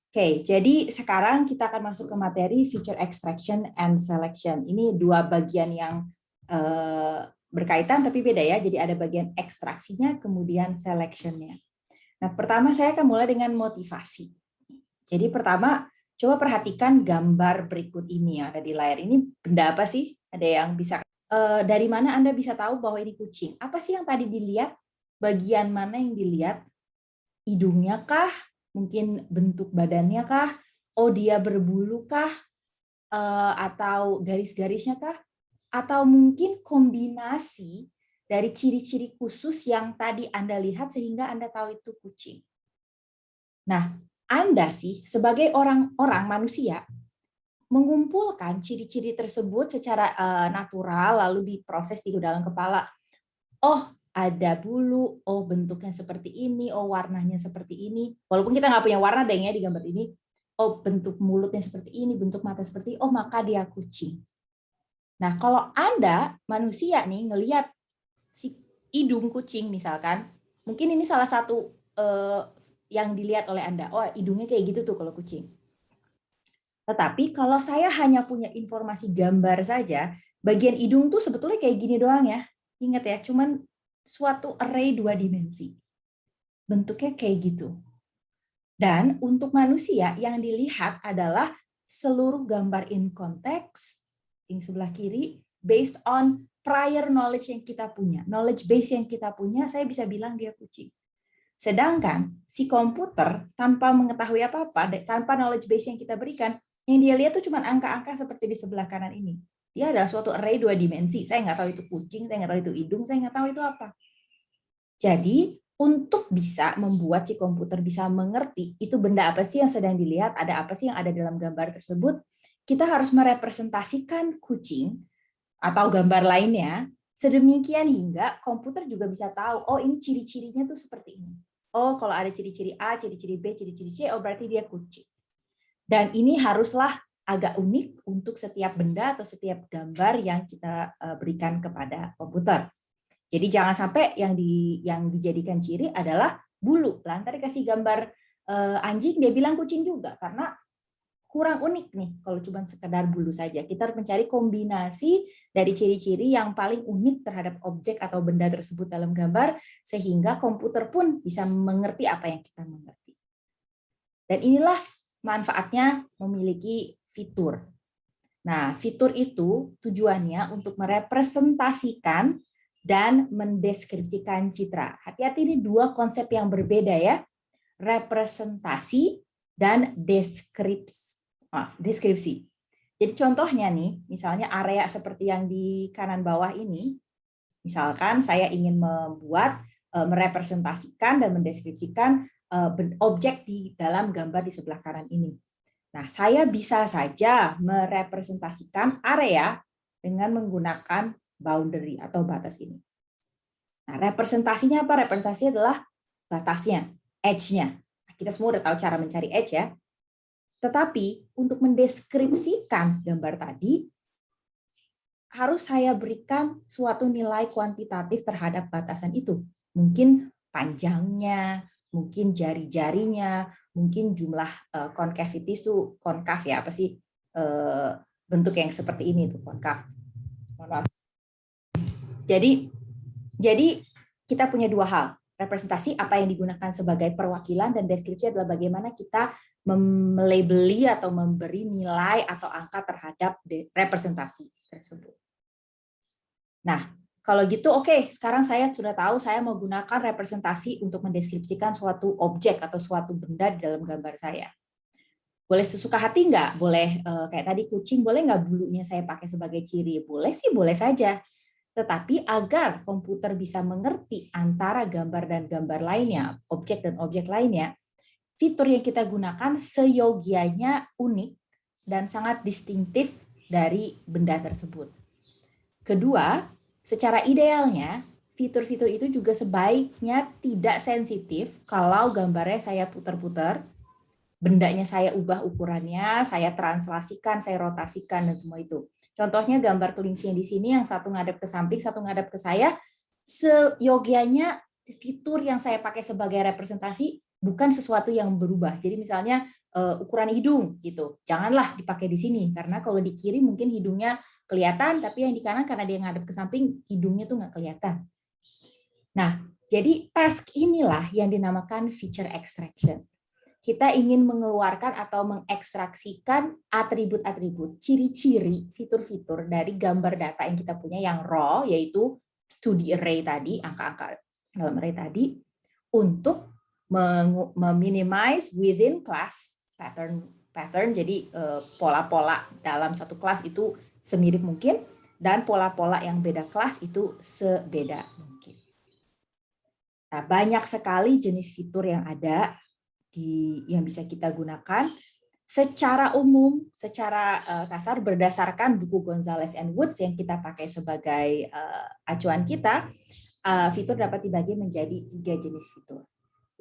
Oke, jadi sekarang kita akan masuk ke materi feature extraction and selection. Ini dua bagian yang berkaitan tapi beda ya. Jadi ada bagian ekstraksinya, kemudian selection-nya. Nah, pertama saya akan mulai dengan motivasi. Jadi pertama, coba perhatikan gambar berikut ini yang ada di layar. Ini benda apa sih? Ada yang bisa, dari mana Anda bisa tahu bahwa ini kucing? Apa sih yang tadi dilihat? Bagian mana yang dilihat? Hidungnya kah? Mungkin bentuk badannya kah? Oh, dia berbulu kah? Atau garis-garisnya kah? Atau mungkin kombinasi dari ciri-ciri khusus yang tadi Anda lihat sehingga Anda tahu itu kucing. Nah, Anda sih sebagai orang-orang manusia mengumpulkan ciri-ciri tersebut secara natural lalu diproses di dalam kepala. Oh, ada bulu, oh bentuknya seperti ini, oh warnanya seperti ini. Walaupun kita nggak punya warna deh ya di gambar ini. Oh, bentuk mulutnya seperti ini, bentuk mata seperti ini, oh maka dia kucing. Nah, kalau Anda manusia nih ngelihat si hidung kucing misalkan, mungkin ini salah satu yang dilihat oleh Anda. Oh, hidungnya kayak gitu tuh kalau kucing. Tetapi kalau saya hanya punya informasi gambar saja, bagian hidung tuh sebetulnya kayak gini doang ya. Ingat ya, cuman suatu array 2 dimensi. Bentuknya kayak gitu. Dan untuk manusia yang dilihat adalah seluruh gambar in context, yang sebelah kiri, based on prior knowledge yang kita punya. Knowledge base yang kita punya, saya bisa bilang dia kucing. Sedangkan si komputer tanpa mengetahui apa-apa, tanpa knowledge base yang kita berikan, yang dia lihat tuh cuma angka-angka seperti di sebelah kanan ini. Dia adalah suatu array 2 dimensi. Saya nggak tahu itu kucing, saya nggak tahu itu hidung, saya nggak tahu itu apa. Jadi, untuk bisa membuat si komputer bisa mengerti itu benda apa sih yang sedang dilihat, ada apa sih yang ada dalam gambar tersebut, kita harus merepresentasikan kucing atau gambar lainnya sedemikian hingga komputer juga bisa tahu, oh ini ciri-cirinya tuh seperti ini. Oh, kalau ada ciri-ciri A, ciri-ciri B, ciri-ciri C, oh berarti dia kucing. Dan ini haruslah agak unik untuk setiap benda atau setiap gambar yang kita berikan kepada komputer. Jadi jangan sampai yang dijadikan ciri adalah bulu. Lantas dikasih gambar anjing, dia bilang kucing juga karena kurang unik nih kalau cuma sekedar bulu saja. Kita harus mencari kombinasi dari ciri-ciri yang paling unik terhadap objek atau benda tersebut dalam gambar sehingga komputer pun bisa mengerti apa yang kita mengerti. Dan inilah manfaatnya memiliki fitur. Nah, fitur itu tujuannya untuk merepresentasikan dan mendeskripsikan citra. Hati-hati, ini dua konsep yang berbeda ya. Representasi dan deskripsi. Jadi contohnya nih, misalnya area seperti yang di kanan bawah ini, misalkan saya ingin merepresentasikan dan mendeskripsikan objek di dalam gambar di sebelah kanan ini. Nah, saya bisa saja merepresentasikan area dengan menggunakan boundary atau batas ini. Nah, representasinya apa? Representasinya adalah batasnya, edge-nya. Kita semua udah tahu cara mencari edge ya. Tetapi untuk mendeskripsikan gambar tadi, harus saya berikan suatu nilai kuantitatif terhadap batasan itu. Mungkin panjangnya, mungkin jari-jarinya, mungkin jumlah concavities itu konkav ya, apa sih bentuk yang seperti ini tuh konkav. Mohon maaf. Jadi kita punya dua hal. Representasi apa yang digunakan sebagai perwakilan dan deskripsi adalah bagaimana kita melabeli atau memberi nilai atau angka terhadap representasi tersebut. Nah, kalau gitu oke, sekarang saya sudah tahu saya mau gunakan representasi untuk mendeskripsikan suatu objek atau suatu benda di dalam gambar saya. Boleh sesuka hati nggak? Boleh kayak tadi kucing, boleh nggak bulunya saya pakai sebagai ciri? Boleh sih, boleh saja. Tetapi agar komputer bisa mengerti antara gambar dan gambar lainnya, objek dan objek lainnya, fitur yang kita gunakan seyogianya unik dan sangat distintif dari benda tersebut. Kedua, secara idealnya, fitur-fitur itu juga sebaiknya tidak sensitif kalau gambarnya saya putar-putar, bendanya saya ubah ukurannya, saya translasikan, saya rotasikan, dan semua itu. Contohnya gambar kelinci yang di sini, yang satu ngadep ke samping, satu ngadep ke saya, seyogianya fitur yang saya pakai sebagai representasi bukan sesuatu yang berubah. Jadi misalnya ukuran hidung gitu, janganlah dipakai di sini karena kalau di kiri mungkin hidungnya kelihatan, tapi yang di kanan karena dia ngadep ke samping hidungnya tuh nggak kelihatan. Nah, jadi task inilah yang dinamakan feature extraction. Kita ingin mengeluarkan atau mengekstraksikan atribut-atribut, ciri-ciri, fitur-fitur dari gambar data yang kita punya yang raw, yaitu 2D array tadi, angka-angka dalam array tadi, untuk meminimize within class pattern. Jadi pola-pola dalam satu kelas itu semirip mungkin, dan pola-pola yang beda kelas itu sebeda mungkin. Nah, banyak sekali jenis fitur yang ada yang bisa kita gunakan secara umum, secara kasar berdasarkan buku Gonzalez and Woods yang kita pakai sebagai acuan kita. Fitur dapat dibagi menjadi 3 jenis fitur.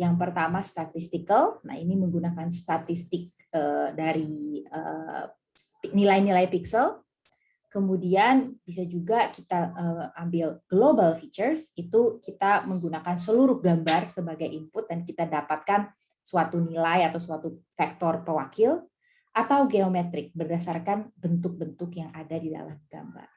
Yang pertama statistical. Nah, ini menggunakan statistik dari nilai-nilai pixel. Kemudian bisa juga kita ambil global features, itu kita menggunakan seluruh gambar sebagai input dan kita dapatkan suatu nilai atau suatu vektor pewakil, atau geometrik berdasarkan bentuk-bentuk yang ada di dalam gambar.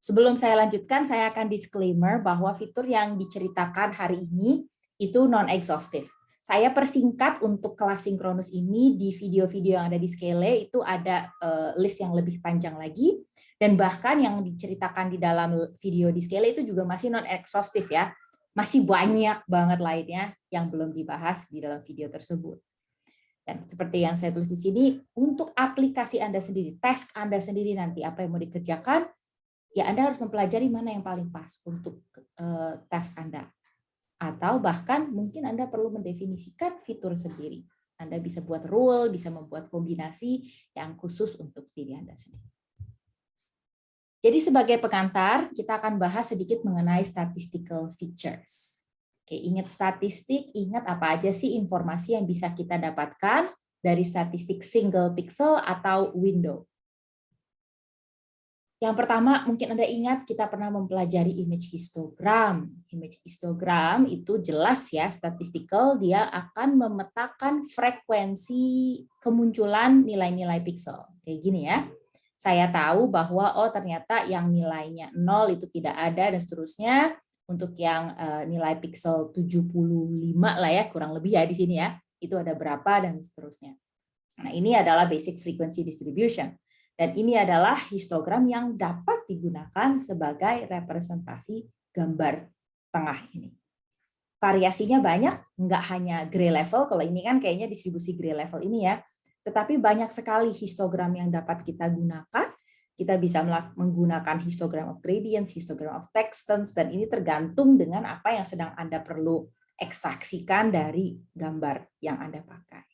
Sebelum saya lanjutkan, saya akan disclaimer bahwa fitur yang diceritakan hari ini itu non-exhaustive. Saya persingkat untuk kelas sinkronus ini di video-video yang ada di Scale, itu ada list yang lebih panjang lagi, dan bahkan yang diceritakan di dalam video di Scale itu juga masih non-exhaustive ya. Masih banyak banget lainnya yang belum dibahas di dalam video tersebut. Dan seperti yang saya tulis di sini, untuk aplikasi Anda sendiri, task Anda sendiri nanti, apa yang mau dikerjakan, ya Anda harus mempelajari mana yang paling pas untuk task Anda. Atau bahkan mungkin Anda perlu mendefinisikan fitur sendiri. Anda bisa buat rule, bisa membuat kombinasi yang khusus untuk diri Anda sendiri. Jadi sebagai pengantar, kita akan bahas sedikit mengenai statistical features. Oke, ingat statistik, ingat apa aja sih informasi yang bisa kita dapatkan dari statistik single pixel atau window. Yang pertama, mungkin Anda ingat kita pernah mempelajari image histogram. Image histogram itu jelas ya, statistical, dia akan memetakan frekuensi kemunculan nilai-nilai pixel. Kayak gini ya. Saya tahu bahwa ternyata yang nilainya 0 itu tidak ada dan seterusnya. Untuk yang nilai pixel 75 lah ya, kurang lebih ya di sini ya. Itu ada berapa dan seterusnya. Nah, ini adalah basic frequency distribution. Dan ini adalah histogram yang dapat digunakan sebagai representasi gambar tengah ini. Variasinya banyak, nggak hanya gray level, kalau ini kan kayaknya distribusi gray level ini ya, tetapi banyak sekali histogram yang dapat kita gunakan. Kita bisa menggunakan histogram of gradients, histogram of textures, dan ini tergantung dengan apa yang sedang Anda perlu ekstraksikan dari gambar yang Anda pakai.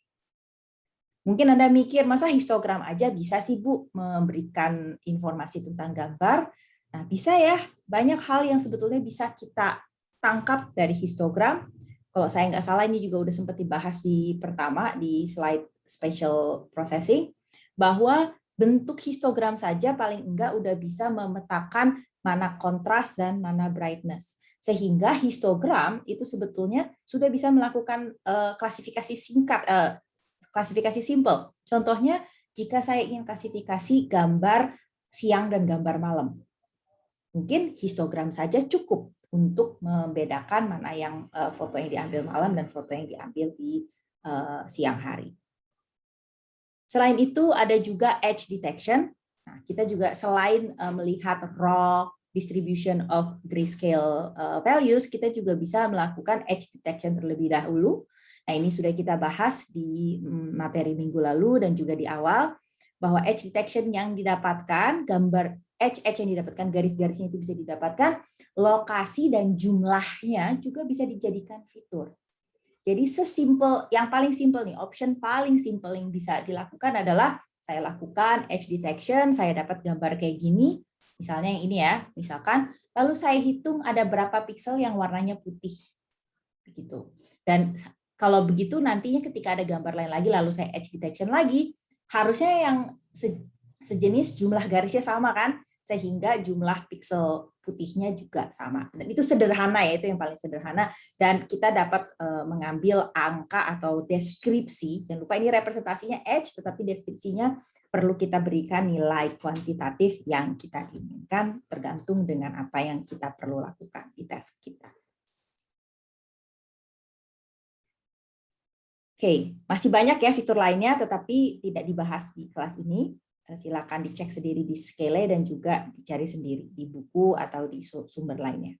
Mungkin Anda mikir, masa histogram aja bisa sih Bu memberikan informasi tentang gambar? Nah, bisa ya, banyak hal yang sebetulnya bisa kita tangkap dari histogram. Kalau saya nggak salah, ini juga udah sempat dibahas di pertama, di slide spatial processing, bahwa bentuk histogram saja paling enggak udah bisa memetakan mana kontras dan mana brightness. Sehingga histogram itu sebetulnya sudah bisa melakukan klasifikasi singkat, klasifikasi simple. Contohnya, jika saya ingin klasifikasi gambar siang dan gambar malam, mungkin histogram saja cukup untuk membedakan mana yang foto yang diambil malam dan foto yang diambil di siang hari. Selain itu ada juga edge detection. Nah, kita juga selain melihat raw distribution of grayscale values, kita juga bisa melakukan edge detection terlebih dahulu. Nah, ini sudah kita bahas di materi minggu lalu dan juga di awal, bahwa edge detection yang didapatkan, gambar edge yang didapatkan, garis-garisnya itu bisa didapatkan, lokasi dan jumlahnya juga bisa dijadikan fitur. Jadi sesimpel, yang paling simpel nih, option paling simpel yang bisa dilakukan adalah saya lakukan edge detection, saya dapat gambar kayak gini, misalnya yang ini ya, misalkan, lalu saya hitung ada berapa piksel yang warnanya putih, begitu. Dan kalau begitu nantinya ketika ada gambar lain lagi, lalu saya edge detection lagi, harusnya yang sejenis jumlah garisnya sama kan, sehingga jumlah piksel putihnya juga sama. Dan itu sederhana ya, itu yang paling sederhana. Dan kita dapat mengambil angka atau deskripsi. Jangan lupa ini representasinya H, tetapi deskripsinya perlu kita berikan nilai kuantitatif yang kita inginkan tergantung dengan apa yang kita perlu lakukan di tes kita. Oke, masih banyak ya fitur lainnya, tetapi tidak dibahas di kelas ini. Silakan dicek sendiri di Scale dan juga dicari sendiri di buku atau di sumber lainnya.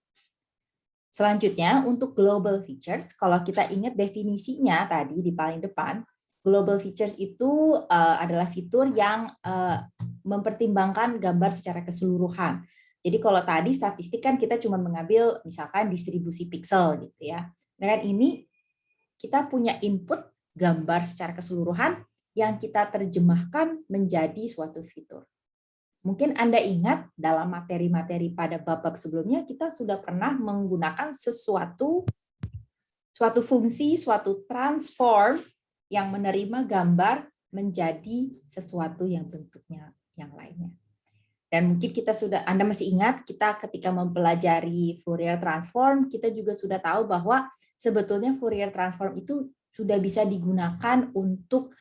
Selanjutnya, untuk global features, kalau kita ingat definisinya tadi di paling depan, global features itu adalah fitur yang mempertimbangkan gambar secara keseluruhan. Jadi kalau tadi statistik kan kita cuma mengambil misalkan distribusi pixel gitu ya. Dengan ini kita punya input gambar secara keseluruhan yang kita terjemahkan menjadi suatu fitur. Mungkin Anda ingat dalam materi-materi pada bab-bab sebelumnya kita sudah pernah menggunakan suatu fungsi, suatu transform yang menerima gambar menjadi sesuatu yang bentuknya yang lainnya. Dan mungkin Anda masih ingat kita ketika mempelajari Fourier transform, kita juga sudah tahu bahwa sebetulnya Fourier transform itu sudah bisa digunakan untuk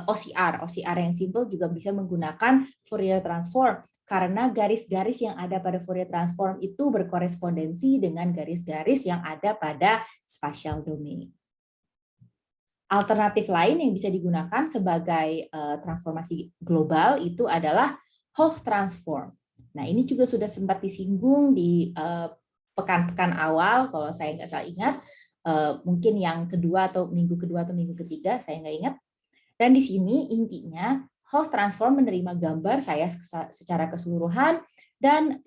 OCR. OCR yang simple juga bisa menggunakan Fourier transform karena garis-garis yang ada pada Fourier transform itu berkorespondensi dengan garis-garis yang ada pada spatial domain. Alternatif lain yang bisa digunakan sebagai transformasi global itu adalah Hough transform. Nah, ini juga sudah sempat disinggung di pekan-pekan awal, kalau saya nggak salah ingat, mungkin yang kedua atau minggu ketiga, saya nggak ingat. Dan di sini intinya Hough transform menerima gambar saya secara keseluruhan dan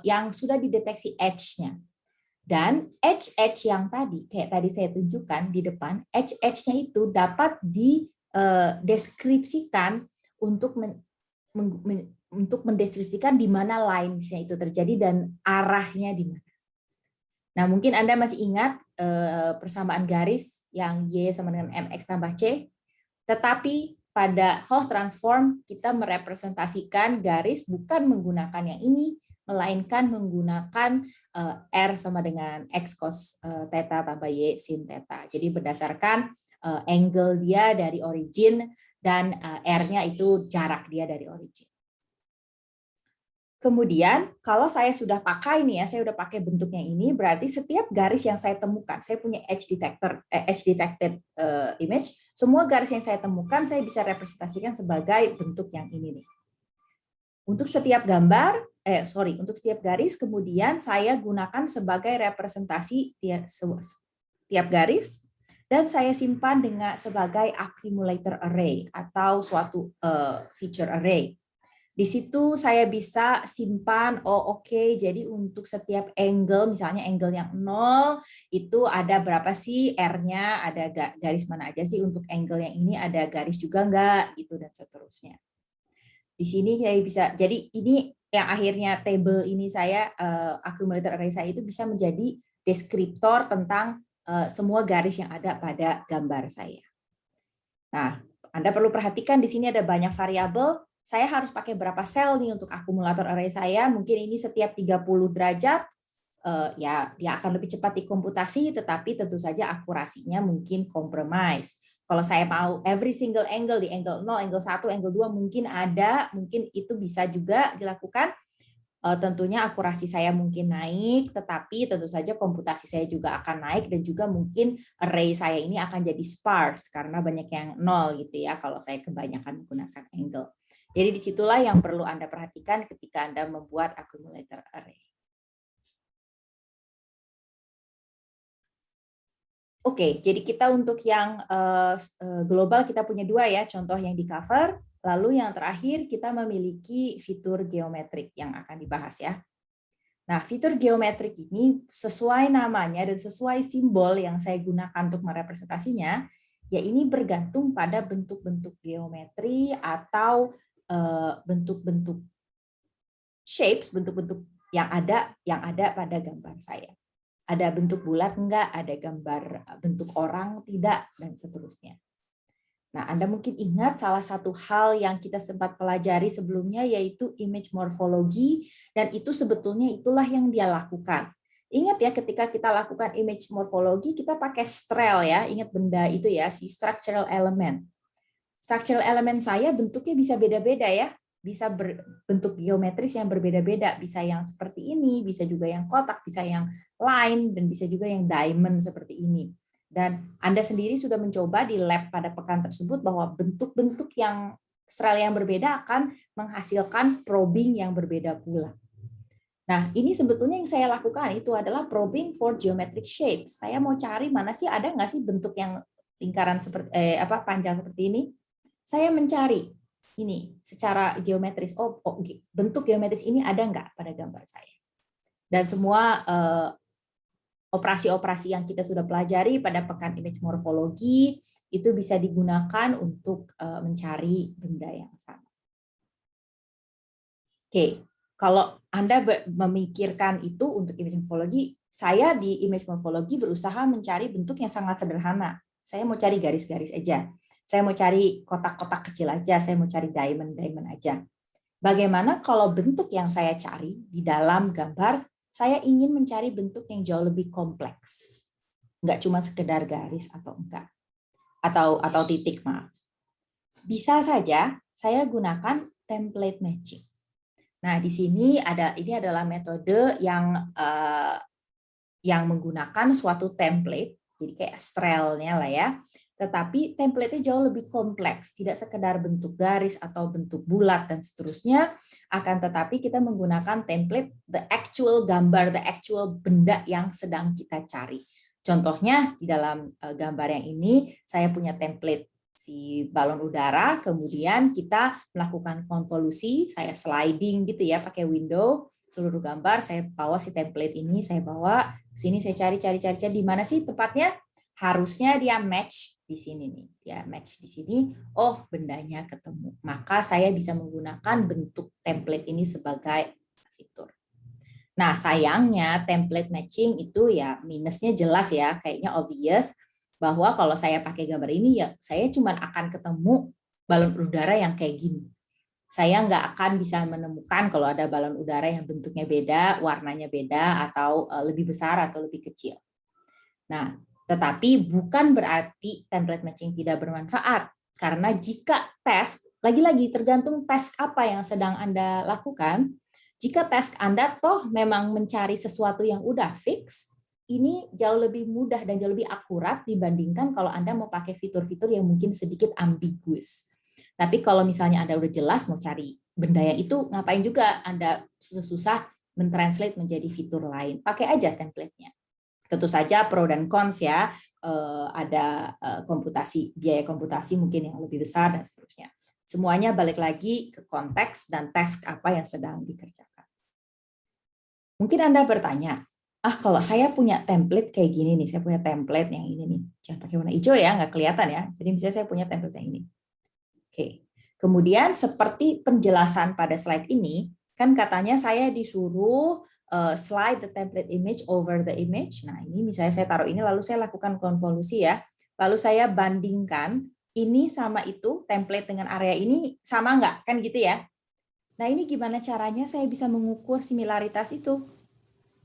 yang sudah dideteksi edge-nya. Dan edge yang tadi, kayak tadi saya tunjukkan di depan, edge-nya itu dapat dideskripsikan untuk mendeskripsikan di mana lines-nya itu terjadi dan arahnya di mana. Nah, mungkin Anda masih ingat persamaan garis yang Y sama dengan MX tambah C, tetapi pada Hough transform kita merepresentasikan garis bukan menggunakan yang ini, melainkan menggunakan R sama dengan X cos theta tambah Y sin theta. Jadi berdasarkan angle dia dari origin dan R-nya itu jarak dia dari origin. Kemudian kalau saya sudah pakai nih ya, saya sudah pakai bentuknya ini, berarti setiap garis yang saya temukan, saya punya edge detected image, semua garis yang saya temukan saya bisa representasikan sebagai bentuk yang ini nih. Untuk setiap untuk setiap garis kemudian saya gunakan sebagai representasi tiap garis dan saya simpan sebagai accumulator array atau suatu feature array. Di situ saya bisa simpan, jadi untuk setiap angle, misalnya angle yang 0, itu ada berapa sih R-nya, ada garis mana aja sih, untuk angle yang ini ada garis juga enggak, gitu dan seterusnya. Di sini saya bisa, jadi ini yang akhirnya table ini saya, accumulator array saya itu bisa menjadi deskriptor tentang semua garis yang ada pada gambar saya. Nah, Anda perlu perhatikan di sini ada banyak variabel. Saya harus pakai berapa sel nih untuk akumulator array saya. Mungkin ini setiap 30 derajat, ya dia akan lebih cepat dikomputasi, tetapi tentu saja akurasinya mungkin compromise. Kalau saya mau every single angle di angle 0, angle 1, angle 2 mungkin itu bisa juga dilakukan. Tentunya akurasi saya mungkin naik, tetapi tentu saja komputasi saya juga akan naik dan juga mungkin array saya ini akan jadi sparse karena banyak yang 0 gitu ya kalau saya kebanyakan menggunakan angle. Jadi disitulah yang perlu Anda perhatikan ketika Anda membuat accumulator array. Oke, jadi kita untuk yang global kita punya 2 ya, contoh yang di cover. Lalu yang terakhir kita memiliki fitur geometrik yang akan dibahas ya. Nah, fitur geometrik ini sesuai namanya dan sesuai simbol yang saya gunakan untuk merepresentasinya, ya ini bergantung pada bentuk-bentuk geometri atau bentuk-bentuk shapes, bentuk-bentuk yang ada pada gambar saya. Ada bentuk bulat enggak, ada gambar bentuk orang tidak, dan seterusnya. Nah, Anda mungkin ingat salah satu hal yang kita sempat pelajari sebelumnya yaitu image morphology, dan itu sebetulnya itulah yang dia lakukan. Ingat ya, ketika kita lakukan image morphology, kita pakai STREL ya, ingat benda itu ya, si structural element. Structural element saya bentuknya bisa beda-beda ya, bisa berbentuk geometris yang berbeda-beda, bisa yang seperti ini, bisa juga yang kotak, bisa yang line, dan bisa juga yang diamond seperti ini. Dan Anda sendiri sudah mencoba di lab pada pekan tersebut bahwa bentuk-bentuk yang STREL yang berbeda akan menghasilkan probing yang berbeda pula. Nah, ini sebetulnya yang saya lakukan itu adalah probing for geometric shapes. Saya mau cari mana sih, ada nggak sih bentuk yang lingkaran seperti panjang seperti ini. Saya mencari ini secara geometris. Bentuk geometris ini ada nggak pada gambar saya? Dan semua operasi-operasi yang kita sudah pelajari pada pekan image morphology itu bisa digunakan untuk mencari benda yang sama. Oke, kalau Anda memikirkan itu untuk image morphology, saya di image morphology berusaha mencari bentuk yang sangat sederhana. Saya mau cari garis-garis aja. Saya mau cari kotak-kotak kecil aja. Saya mau cari diamond-diamond aja. Bagaimana kalau bentuk yang saya cari di dalam gambar, saya ingin mencari bentuk yang jauh lebih kompleks. Enggak cuma sekedar garis atau enggak. Atau titik, maaf. Bisa saja saya gunakan template matching. Nah, di sini ini adalah metode yang menggunakan suatu template, jadi kayak STREL-nya lah ya. Tetapi template-nya jauh lebih kompleks, tidak sekedar bentuk garis atau bentuk bulat dan seterusnya, akan tetapi kita menggunakan template the actual gambar, the actual benda yang sedang kita cari. Contohnya di dalam gambar yang ini saya punya template si balon udara, kemudian kita melakukan konvolusi, saya sliding gitu ya pakai window, seluruh gambar saya bawa si template ini, saya bawa sini, saya cari di mana sih tempatnya, harusnya dia match di sini nih, dia match di sini, oh bendanya ketemu, maka saya bisa menggunakan bentuk template ini sebagai fitur. Nah sayangnya template matching itu ya minusnya jelas ya, kayaknya obvious, bahwa kalau saya pakai gambar ini ya saya cuma akan ketemu balon udara yang kayak gini. Saya nggak akan bisa menemukan kalau ada balon udara yang bentuknya beda, warnanya beda, atau lebih besar atau lebih kecil. Nah, tetapi bukan berarti template matching tidak bermanfaat. Karena jika task, lagi-lagi tergantung task apa yang sedang Anda lakukan, jika task Anda toh memang mencari sesuatu yang udah fix, ini jauh lebih mudah dan jauh lebih akurat dibandingkan kalau Anda mau pakai fitur-fitur yang mungkin sedikit ambiguous. Tapi kalau misalnya Anda udah jelas mau cari benda yang itu, ngapain juga Anda susah-susah mentranslate menjadi fitur lain. Pakai aja template-nya. Tentu saja pro dan cons ya, ada biaya komputasi mungkin yang lebih besar dan seterusnya. Semuanya balik lagi ke konteks dan task apa yang sedang dikerjakan. Mungkin Anda bertanya, kalau saya punya template kayak gini nih, saya punya template yang ini nih, jangan pakai warna hijau ya, nggak kelihatan ya. Jadi misalnya saya punya template yang ini. Oke. Kemudian seperti penjelasan pada slide ini, kan katanya saya disuruh slide the template image over the image. Nah, ini misalnya saya taruh ini, lalu saya lakukan konvolusi ya. Lalu saya bandingkan ini sama itu, template dengan area ini sama nggak? Kan gitu ya. Nah, ini gimana caranya saya bisa mengukur similaritas itu?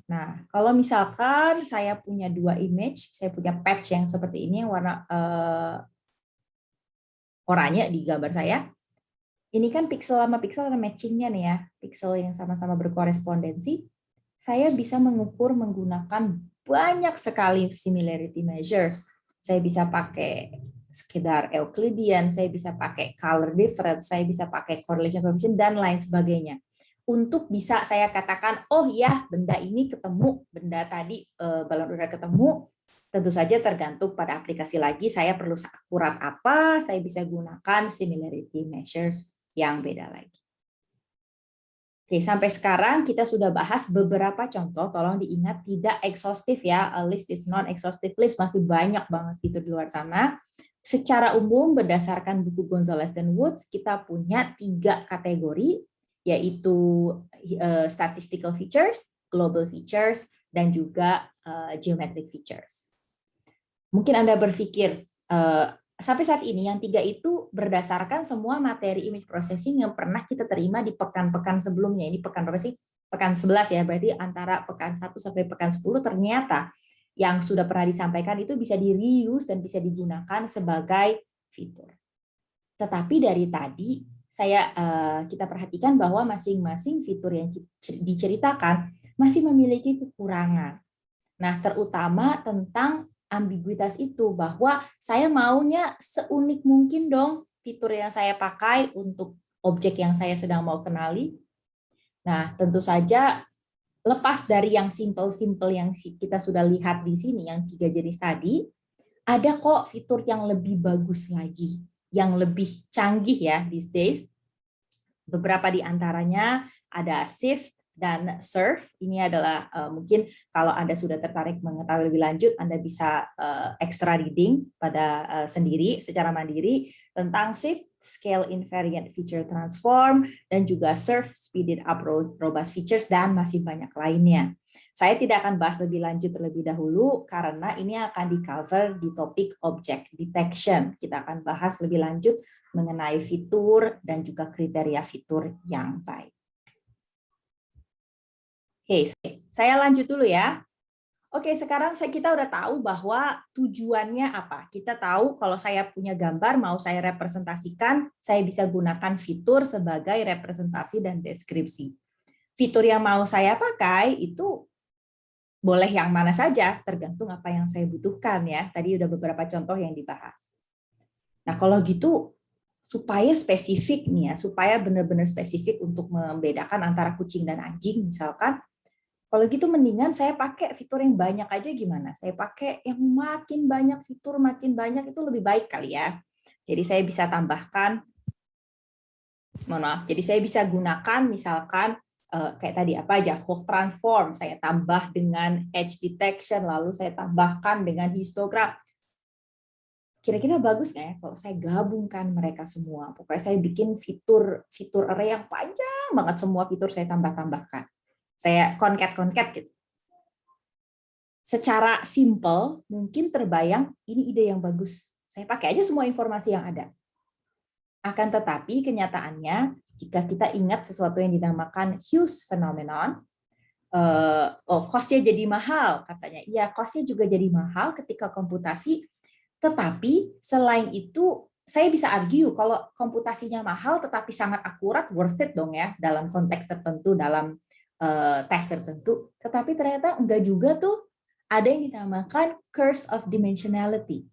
Nah, kalau misalkan saya punya dua image, saya punya patch yang seperti ini, yang warna oranye di gambar saya. Ini kan pixel sama pixel ada matchingnya nih ya, pixel yang sama-sama berkorespondensi. Saya bisa mengukur menggunakan banyak sekali similarity measures. Saya bisa pakai sekedar Euclidean, saya bisa pakai color difference, saya bisa pakai correlation coefficient, dan lain sebagainya. Untuk bisa saya katakan, oh ya, benda ini ketemu, benda tadi balon udara ketemu, tentu saja tergantung pada aplikasi lagi, saya perlu akurat apa, saya bisa gunakan similarity measures yang beda lagi. Oke, sampai sekarang kita sudah bahas beberapa contoh, tolong diingat tidak exhaustive ya, a list is non-exhaustive list, masih banyak banget fitur di luar sana. Secara umum berdasarkan buku Gonzalez dan Woods, kita punya 3 kategori, yaitu statistical features, global features, dan juga geometric features. Mungkin Anda berpikir, sampai saat ini yang 3 itu berdasarkan semua materi image processing yang pernah kita terima di pekan-pekan sebelumnya. Ini pekan berapa sih? Pekan 11 ya, berarti antara pekan 1 sampai pekan 10 ternyata yang sudah pernah disampaikan itu bisa di-reuse dan bisa digunakan sebagai fitur. Tetapi dari tadi kita perhatikan bahwa masing-masing fitur yang diceritakan masih memiliki kekurangan. Nah, terutama tentang ambiguitas itu, bahwa saya maunya seunik mungkin dong fitur yang saya pakai untuk objek yang saya sedang mau kenali. Nah, tentu saja lepas dari yang simple-simple yang kita sudah lihat di sini, yang 3 jenis tadi, ada kok fitur yang lebih bagus lagi, yang lebih canggih ya these days. Beberapa di antaranya ada Shift dan Surf. Ini adalah mungkin kalau Anda sudah tertarik mengetahui lebih lanjut, Anda bisa extra reading pada sendiri secara mandiri tentang Shift Scale Invariant Feature Transform dan juga Surf Speeded Up Robust Features dan masih banyak lainnya. Saya tidak akan bahas lebih lanjut terlebih dahulu karena ini akan di-cover di topik Object Detection. Kita akan bahas lebih lanjut mengenai fitur dan juga kriteria fitur yang baik. Oke, saya lanjut dulu ya. Oke, sekarang kita udah tahu bahwa tujuannya apa. Kita tahu kalau saya punya gambar, mau saya representasikan, saya bisa gunakan fitur sebagai representasi dan deskripsi. Fitur yang mau saya pakai itu boleh yang mana saja, tergantung apa yang saya butuhkan ya. Tadi udah beberapa contoh yang dibahas. Nah, kalau gitu, supaya spesifik nih ya, supaya benar-benar spesifik untuk membedakan antara kucing dan anjing misalkan, kalau gitu mendingan saya pakai fitur yang banyak aja gimana? Saya pakai yang makin banyak fitur, makin banyak itu lebih baik kali ya. Jadi saya bisa tambahkan, jadi saya bisa gunakan misalkan kayak tadi apa aja, hook transform, saya tambah dengan edge detection, lalu saya tambahkan dengan histogram. Kira-kira bagus nggak ya kalau saya gabungkan mereka semua? Pokoknya saya bikin fitur array yang panjang banget, semua fitur saya tambah-tambahkan. Saya konket gitu. Secara simple, mungkin terbayang ini ide yang bagus. Saya pakai aja semua informasi yang ada. Akan tetapi kenyataannya, jika kita ingat sesuatu yang dinamakan Hughes phenomenon, cost-nya jadi mahal katanya. Iya, cost-nya juga jadi mahal ketika komputasi. Tetapi selain itu, saya bisa argue kalau komputasinya mahal tetapi sangat akurat, worth it dong ya dalam konteks tertentu, dalam tes tertentu. Tetapi ternyata enggak juga tuh, ada yang dinamakan curse of dimensionality.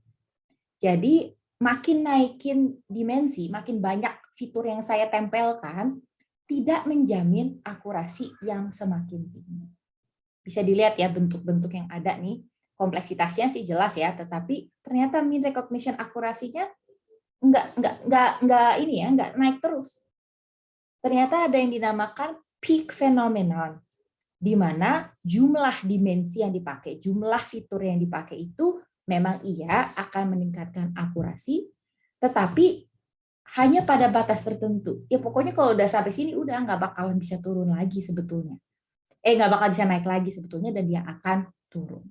Jadi makin naikin dimensi, makin banyak fitur yang saya tempelkan, tidak menjamin akurasi yang semakin tinggi. Bisa dilihat ya bentuk-bentuk yang ada nih, kompleksitasnya sih jelas ya, tetapi ternyata mean recognition akurasinya enggak ini ya, enggak naik terus. Ternyata ada yang dinamakan peak phenomenon, di mana jumlah dimensi yang dipakai, jumlah fitur yang dipakai itu memang iya akan meningkatkan akurasi, tetapi hanya pada batas tertentu. Ya pokoknya kalau udah sampai sini udah nggak bakalan bisa turun lagi sebetulnya. Nggak bakal bisa naik lagi sebetulnya dan dia akan turun.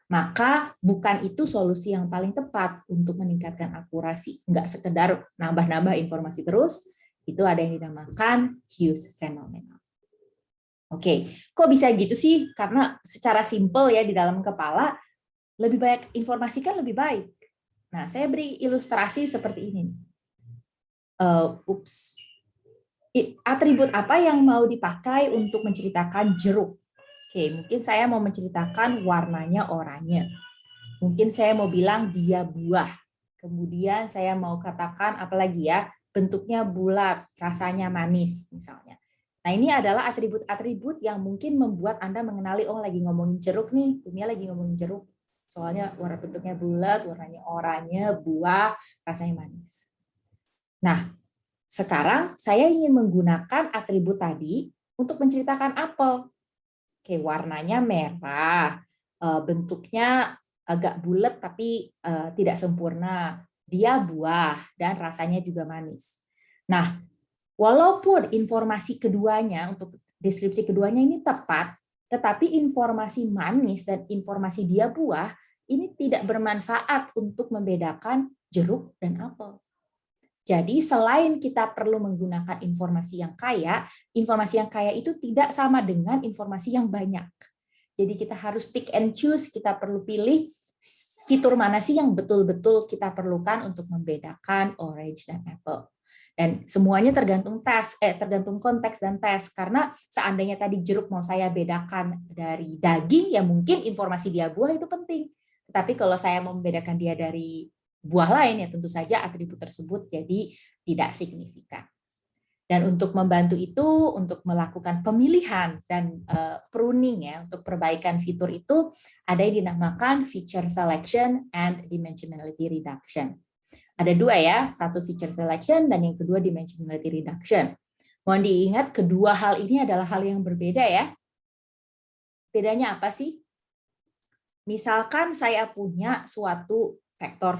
Maka bukan itu solusi yang paling tepat untuk meningkatkan akurasi. Nggak sekedar nambah-nambah informasi terus, itu ada yang dinamakan Hughes phenomenon. Oke, kok bisa gitu sih? Karena secara simpel ya di dalam kepala, lebih banyak informasi kan lebih baik. Nah, saya beri ilustrasi seperti ini. Atribut apa yang mau dipakai untuk menceritakan jeruk? Oke, mungkin saya mau menceritakan warnanya oranye. Mungkin saya mau bilang dia buah. Kemudian saya mau katakan apalagi ya, bentuknya bulat, rasanya manis misalnya. Nah, ini adalah atribut-atribut yang mungkin membuat Anda mengenali, oh lagi ngomongin jeruk nih, Dumia lagi ngomongin jeruk. Soalnya warna bentuknya bulat, warnanya oranye, buah, rasanya manis. Nah, sekarang saya ingin menggunakan atribut tadi untuk menceritakan apel. Oke, warnanya merah, bentuknya agak bulat tapi tidak sempurna. Dia buah dan rasanya juga manis. Nah, walaupun informasi keduanya untuk deskripsi keduanya ini tepat, tetapi informasi manis dan informasi dia buah ini tidak bermanfaat untuk membedakan jeruk dan apel. Jadi selain kita perlu menggunakan informasi yang kaya itu tidak sama dengan informasi yang banyak. Jadi kita harus pick and choose, kita perlu pilih fitur mana sih yang betul-betul kita perlukan untuk membedakan orange dan apple. Dan semuanya tergantung tergantung konteks dan tes. Karena seandainya tadi jeruk mau saya bedakan dari daging, ya mungkin informasi dia buah itu penting. Tapi kalau saya mau membedakan dia dari buah lain, ya tentu saja atribut tersebut jadi tidak signifikan. Dan untuk membantu itu, untuk melakukan pemilihan dan pruning ya, untuk perbaikan fitur itu, ada yang dinamakan feature selection and dimensionality reduction. Ada dua ya, satu feature selection dan yang kedua dimensionality reduction. Mohon diingat, kedua hal ini adalah hal yang berbeda ya. Bedanya apa sih? Misalkan saya punya suatu vektor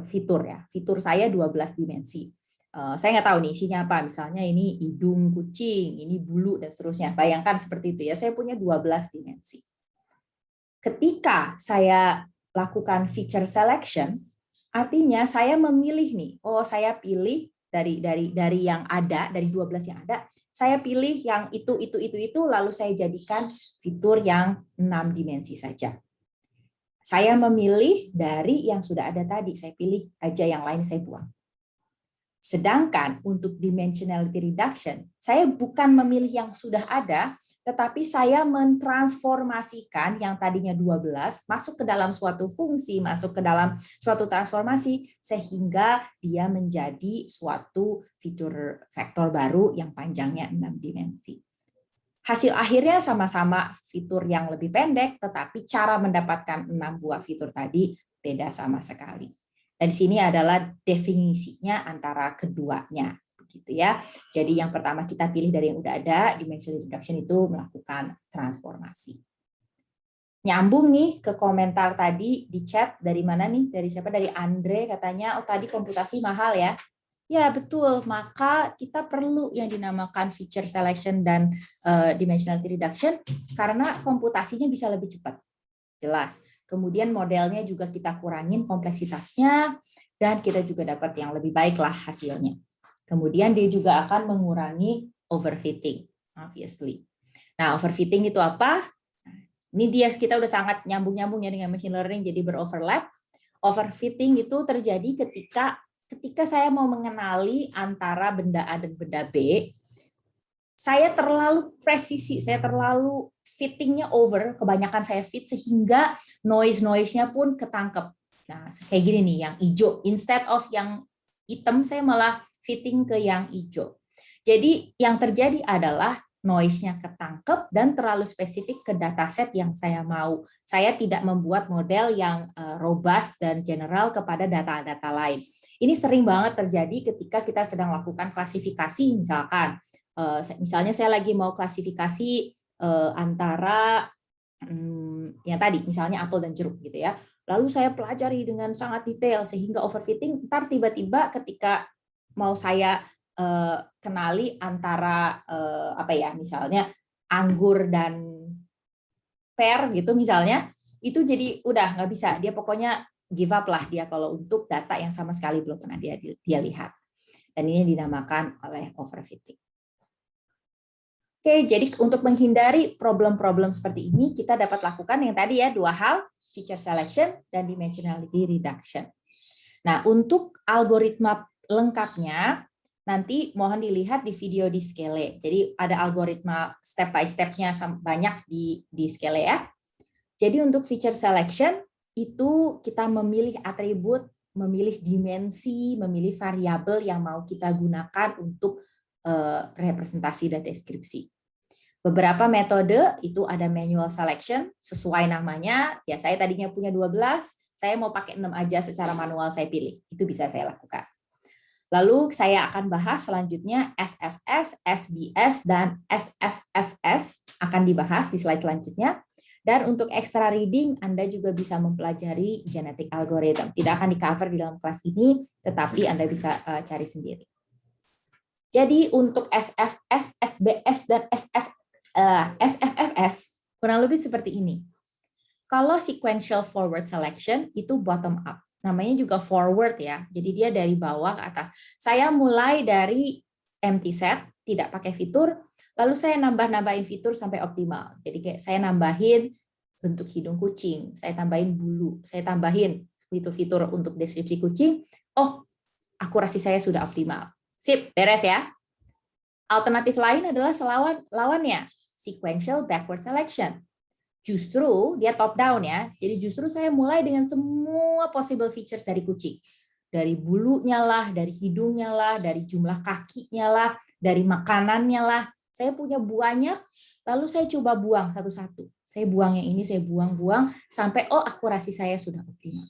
fitur ya, fitur saya 12 dimensi. Saya nggak tahu nih isinya apa, misalnya ini hidung kucing, ini bulu, dan seterusnya. Bayangkan seperti itu ya, saya punya 12 dimensi. Ketika saya lakukan feature selection, artinya saya memilih nih, saya pilih dari yang ada, dari 12 yang ada, saya pilih yang itu, lalu saya jadikan fitur yang 6 dimensi saja. Saya memilih dari yang sudah ada tadi, saya pilih aja yang lain saya buang. Sedangkan untuk dimensionality reduction, saya bukan memilih yang sudah ada, tetapi saya mentransformasikan yang tadinya 12 masuk ke dalam suatu fungsi, masuk ke dalam suatu transformasi, sehingga dia menjadi suatu fitur vektor baru yang panjangnya 6 dimensi. Hasil akhirnya sama-sama fitur yang lebih pendek, tetapi cara mendapatkan 6 buah fitur tadi beda sama sekali. Dan di sini adalah definisinya antara keduanya, begitu ya. Jadi yang pertama kita pilih dari yang udah ada, dimensional reduction itu melakukan transformasi. Nyambung nih ke komentar tadi di chat, dari mana nih? Dari siapa? Dari Andre, katanya, tadi komputasi mahal ya. Ya, betul. Maka kita perlu yang dinamakan feature selection dan dimensionality reduction karena komputasinya bisa lebih cepat. Jelas. Kemudian modelnya juga kita kurangin kompleksitasnya dan kita juga dapat yang lebih baik lah hasilnya. Kemudian dia juga akan mengurangi overfitting, obviously. Nah, overfitting itu apa? Ini dia, kita udah sangat nyambung-nyambung ya dengan machine learning, jadi beroverlap. Overfitting itu terjadi ketika saya mau mengenali antara benda A dan benda B, saya terlalu presisi, saya terlalu fittingnya over, kebanyakan saya fit sehingga noise-nya pun ketangkep. Nah, kayak gini nih, yang hijau, instead of yang hitam, saya malah fitting ke yang hijau. Jadi yang terjadi adalah noise-nya ketangkep dan terlalu spesifik ke dataset yang saya mau. Saya tidak membuat model yang robust dan general kepada data-data lain. Ini sering banget terjadi ketika kita sedang lakukan klasifikasi, misalnya saya lagi mau klasifikasi antara yang tadi, misalnya apel dan jeruk gitu ya. Lalu saya pelajari dengan sangat detail sehingga overfitting, ntar tiba-tiba ketika mau saya kenali antara misalnya anggur dan pear gitu misalnya, itu jadi udah nggak bisa, dia pokoknya give up lah dia kalau untuk data yang sama sekali belum pernah dia lihat. Dan ini dinamakan oleh overfitting. Oke, jadi untuk menghindari problem-problem seperti ini, kita dapat lakukan yang tadi ya, dua hal, feature selection dan dimensionality reduction. Nah, untuk algoritma lengkapnya, nanti mohon dilihat di video di Scale. Jadi ada algoritma step by step-nya banyak di Scale ya. Jadi untuk feature selection, itu kita memilih atribut, memilih dimensi, memilih variabel yang mau kita gunakan untuk representasi dan deskripsi. Beberapa metode itu ada manual selection, sesuai namanya, ya saya tadinya punya 12, saya mau pakai 6 aja secara manual saya pilih, itu bisa saya lakukan. Lalu saya akan bahas selanjutnya SFS, SBS, dan SFFS akan dibahas di slide selanjutnya. Dan untuk extra reading, Anda juga bisa mempelajari genetic algorithm. Tidak akan di-cover di dalam kelas ini, tetapi Anda bisa cari sendiri. Jadi untuk SFS, SBS, dan SFFS kurang lebih seperti ini. Kalau sequential forward selection itu bottom up. namanya juga forward ya. Jadi dia dari bawah ke atas. Saya mulai dari empty set, tidak pakai fitur, lalu saya nambah-nambahin fitur sampai optimal. Jadi kayak saya nambahin bentuk hidung kucing, saya tambahin bulu, saya tambahin fitur-fitur untuk deskripsi kucing. Oh, akurasi saya sudah optimal. Sip, beres ya. Alternatif lain adalah lawannya, sequential backward selection. Justru dia top down ya. Jadi justru saya mulai dengan semua possible features dari kucing. Dari bulunya lah, dari hidungnya lah, dari jumlah kakinya lah, dari makanannya lah. Saya punya banyak, lalu saya coba buang satu-satu. Saya buang yang ini, saya buang-buang, sampai akurasi saya sudah optimal.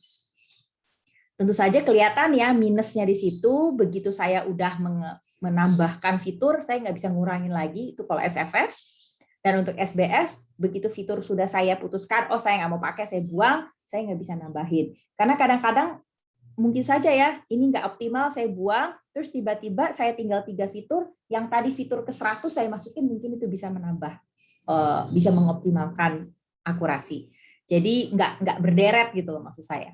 Tentu saja kelihatan ya minusnya di situ, begitu saya udah menambahkan fitur, saya nggak bisa ngurangin lagi, itu kalau SFS. Dan untuk SBS, begitu fitur sudah saya putuskan, saya nggak mau pakai, saya buang, saya nggak bisa nambahin. Karena kadang-kadang mungkin saja ya, ini nggak optimal, saya buang, terus tiba-tiba saya tinggal 3 fitur, yang tadi fitur ke 100 saya masukin, mungkin itu bisa menambah, bisa mengoptimalkan akurasi. Jadi nggak berderet gitu loh maksud saya.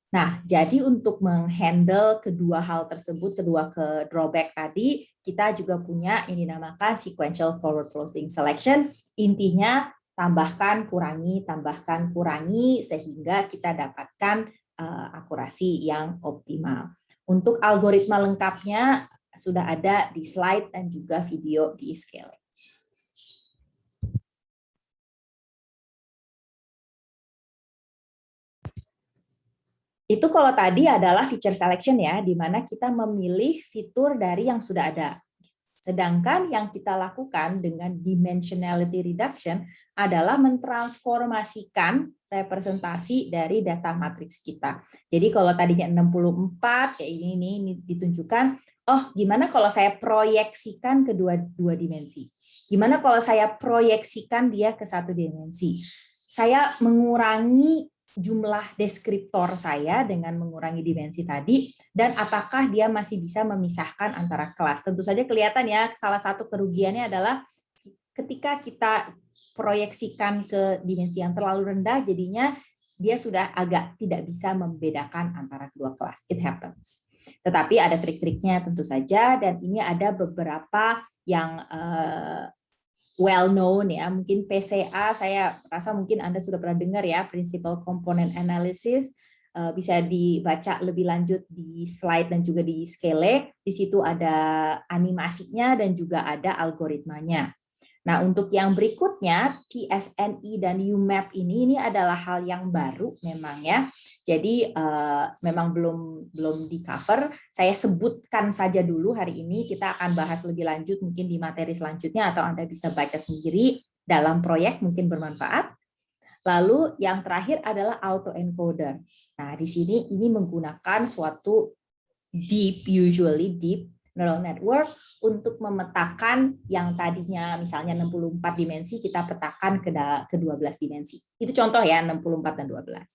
Nah, jadi untuk menghandle kedua hal tersebut, kedua ke drawback tadi, kita juga punya yang dinamakan sequential forward closing selection. Intinya tambahkan, kurangi, sehingga kita dapatkan akurasi yang optimal. Untuk algoritma lengkapnya sudah ada di slide dan juga video di Scale. Itu kalau tadi adalah feature selection ya, di mana kita memilih fitur dari yang sudah ada. Sedangkan yang kita lakukan dengan dimensionality reduction adalah mentransformasikan representasi dari data matriks kita. Jadi kalau tadinya 64 kayak ini ditunjukkan, gimana kalau saya proyeksikan ke dua dimensi? Gimana kalau saya proyeksikan dia ke 1 dimensi? Saya mengurangi jumlah deskriptor saya dengan mengurangi dimensi tadi, dan apakah dia masih bisa memisahkan antara kelas. Tentu saja kelihatan ya, salah satu kerugiannya adalah ketika kita proyeksikan ke dimensi yang terlalu rendah, jadinya dia sudah agak tidak bisa membedakan antara kedua kelas. It happens. Tetapi ada trik-triknya tentu saja, dan ini ada beberapa yang well known ya, mungkin PCA, saya rasa mungkin Anda sudah pernah dengar ya, Principal Component Analysis, bisa dibaca lebih lanjut di slide dan juga di Scale. Di situ ada animasinya dan juga ada algoritmanya. Nah, untuk yang berikutnya, TSNE dan UMAP ini adalah hal yang baru memang ya. Jadi memang belum di cover. Saya sebutkan saja dulu hari ini, kita akan bahas lebih lanjut mungkin di materi selanjutnya, atau Anda bisa baca sendiri dalam proyek, mungkin bermanfaat. Lalu yang terakhir adalah autoencoder. Nah, di sini ini menggunakan suatu usually deep neural network untuk memetakan yang tadinya misalnya 64 dimensi, kita petakan ke 12 dimensi. Itu contoh ya, 64 dan 12.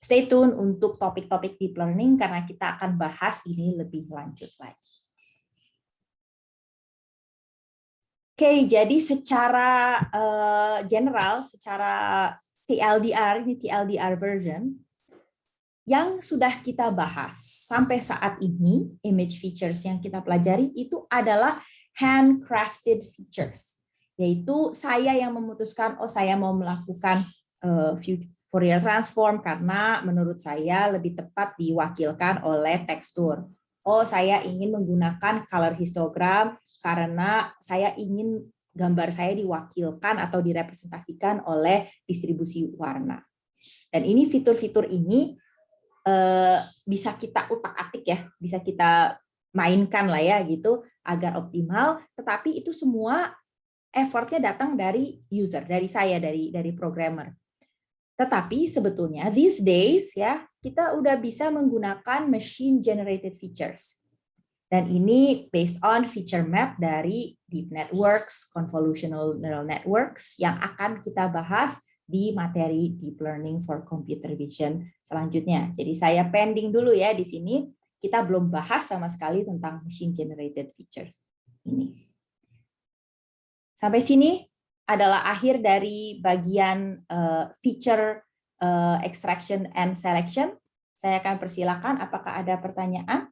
Stay tune untuk topik-topik deep learning karena kita akan bahas ini lebih lanjut lagi. Oke, jadi secara general, secara TLDR, ini TLDR version, yang sudah kita bahas sampai saat ini, image features yang kita pelajari itu adalah handcrafted features. Yaitu saya yang memutuskan, saya mau melakukan Fourier transform karena menurut saya lebih tepat diwakilkan oleh tekstur. Saya ingin menggunakan color histogram karena saya ingin gambar saya diwakilkan atau direpresentasikan oleh distribusi warna. Dan ini fitur-fitur ini bisa kita utak-atik ya, bisa kita mainkan lah ya gitu agar optimal, tetapi itu semua effortnya datang dari user, dari saya, dari programmer. Tetapi sebetulnya these days ya, kita udah bisa menggunakan machine generated features. Dan ini based on feature map dari deep networks, convolutional neural networks yang akan kita bahas di materi Deep Learning for Computer Vision selanjutnya. Jadi saya pending dulu ya di sini. Kita belum bahas sama sekali tentang machine generated features ini. Sampai sini adalah akhir dari bagian feature extraction and selection. Saya akan persilakan apakah ada pertanyaan?